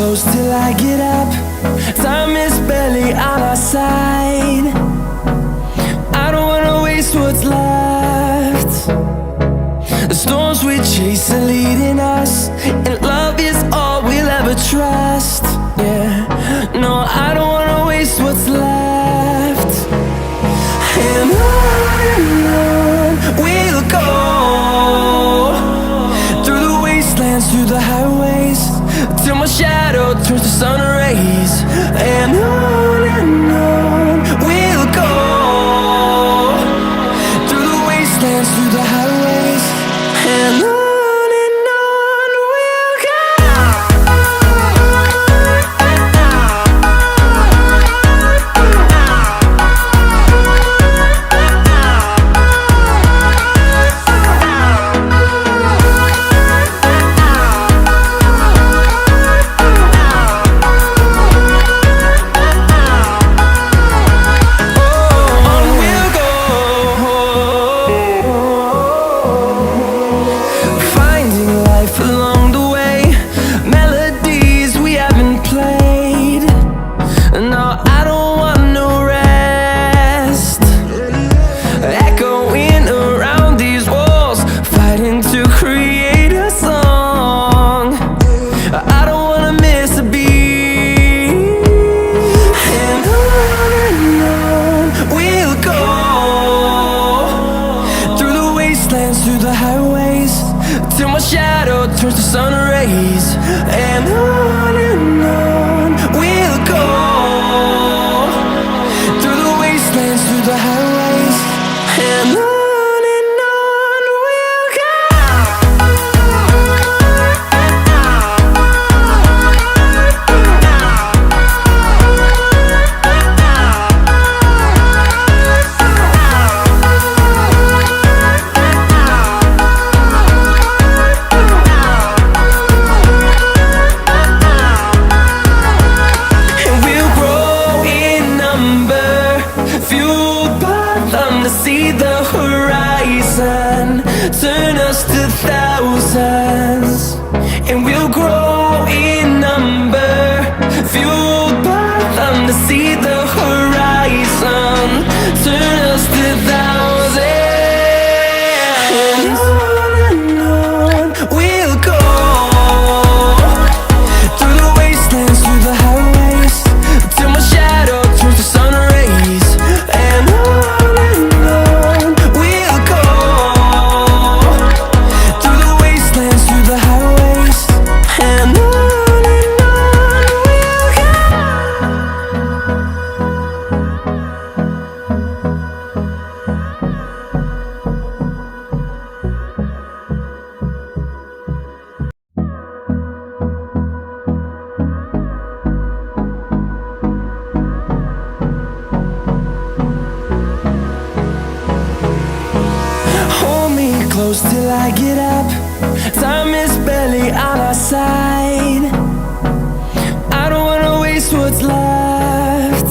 close till I get up. Time is barely on our side. I don't wanna waste what's left. The storms we chase are leading us, and love is all we'll ever trust. Yeah, no, I don't wanna waste what's left. And on we'll go, through the wastelands, through the highways, till my shadow turns to sun rays. And on we'll go, through the wastelands, through the highways, and on we'll go. Through the highways, till my shadow turns to sun rays. And on we'll go, through the wastelands, through the highways, and on we'll go. See the horizon, turn us to thousands, and we'll grow in number, fueled by them. To see the horizon, turn us to thousands, and on we'll go, through the wastelands, through the highways, till my shadow turns to sun rays. And close till I get up. Time is barely on our side. I don't wanna waste what's left.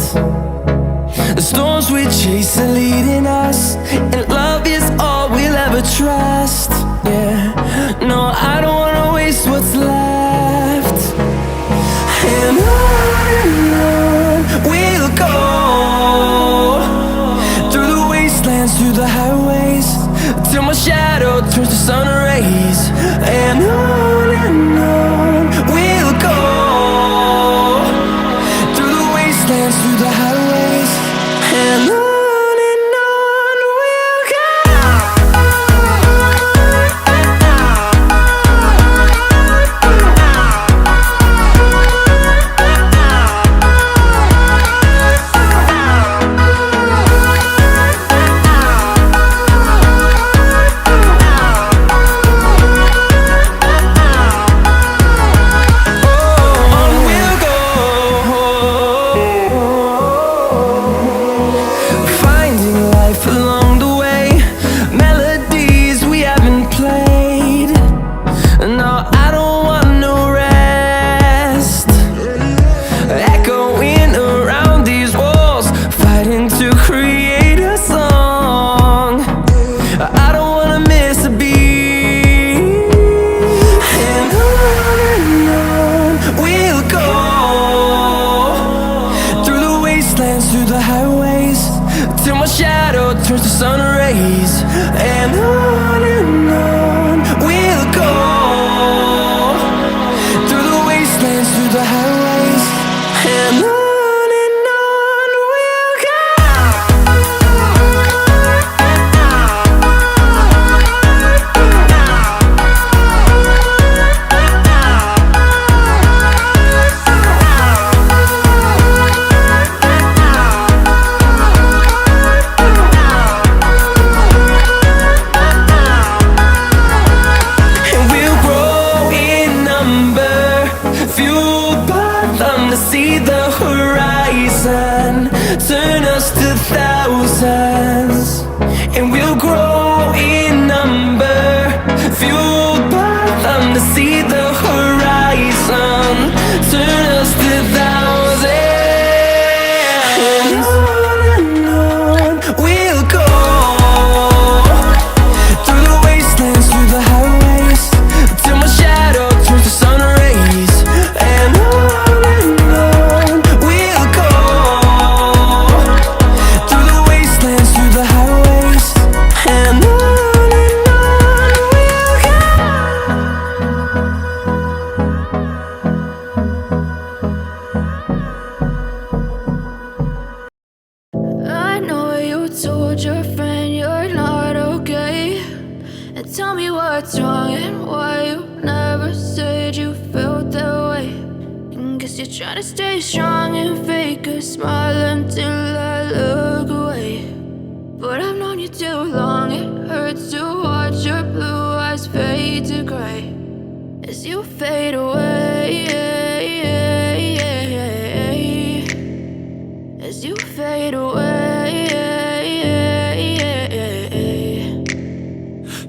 The storms we chase are leading us, and love is all we'll ever trust. Yeah, no, I don't wanna waste what's left. And on we'll go, through the wastelands, through the highways, till my shadow turns to sun rays. And on we'll go, through the wastelands, through the highways, and on we'll go. the highways, till my shadow turns to sun rays. And on we'll go, through the wastelands, through the highways. And on we'll go. See the horizon, turn us to thousands, and we'll grow in number, fueled by them. To see the horizon, turn us to thousands, and on we'll go, through the wastelands, through the highways, till my shadow turns to sun rays. And told your friend you're not okay, and tell me what's wrong and why you never said you felt that way. And guess you're trying to stay strong and fake a smile until I look away. But I've known you too long, it hurts to watch your blue eyes fade to gray as you fade away, as you fade away.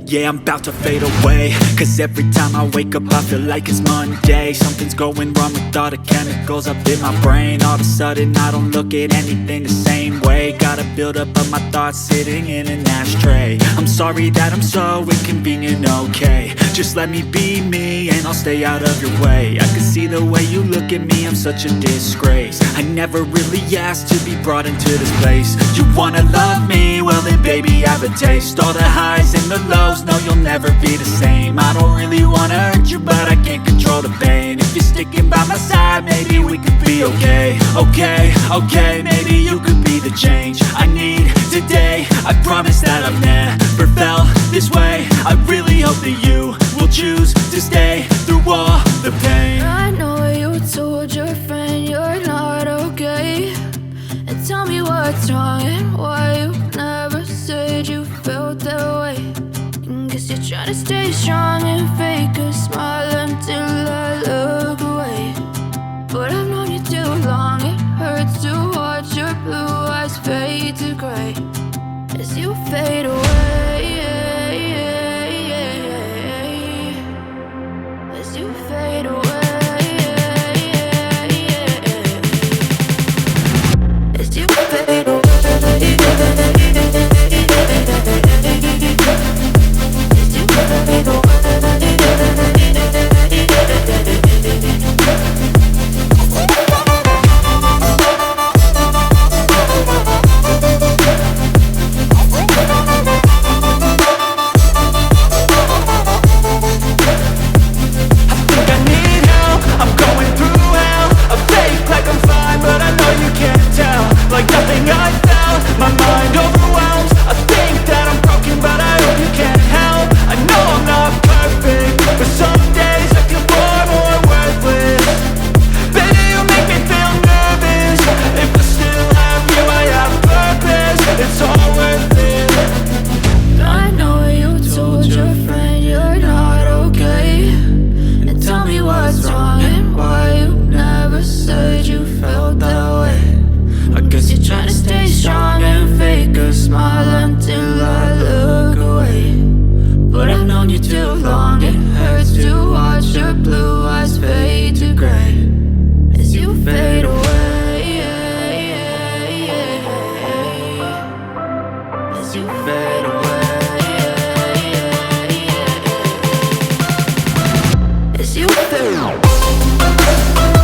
Yeah, I'm about to fade away, cause every time I wake up I feel like it's Monday. Something's going wrong with all the chemicals up in my brain. All of a sudden I don't look at anything the same way. Gotta build up of my thoughts sitting in an ashtray. I'm sorry that I'm so inconvenient, okay. Just let me be me and I'll stay out of your way. I can see the way you look at me, I'm such a disgrace. I never really asked to be brought into this place. You wanna love me? Well then baby have a taste. All the highs and the lows, no you'll never be the same. I don't really wanna hurt you but I can't control the pain. If you're sticking by my side maybe we could be okay. Okay, maybe you could be the change I need today. I promise that I've never felt this way. I really hope that you will choose to stay through all the pain. I know you told your friend you're not okay, and tell me what's wrong and why you never said you felt that way. And guess you're trying to stay strong and fake a smile until I look away. But I've known you too long, it hurts to watch your blue eyes fade to gray as you fade away, as you fade away, as you fade away. As you fade away.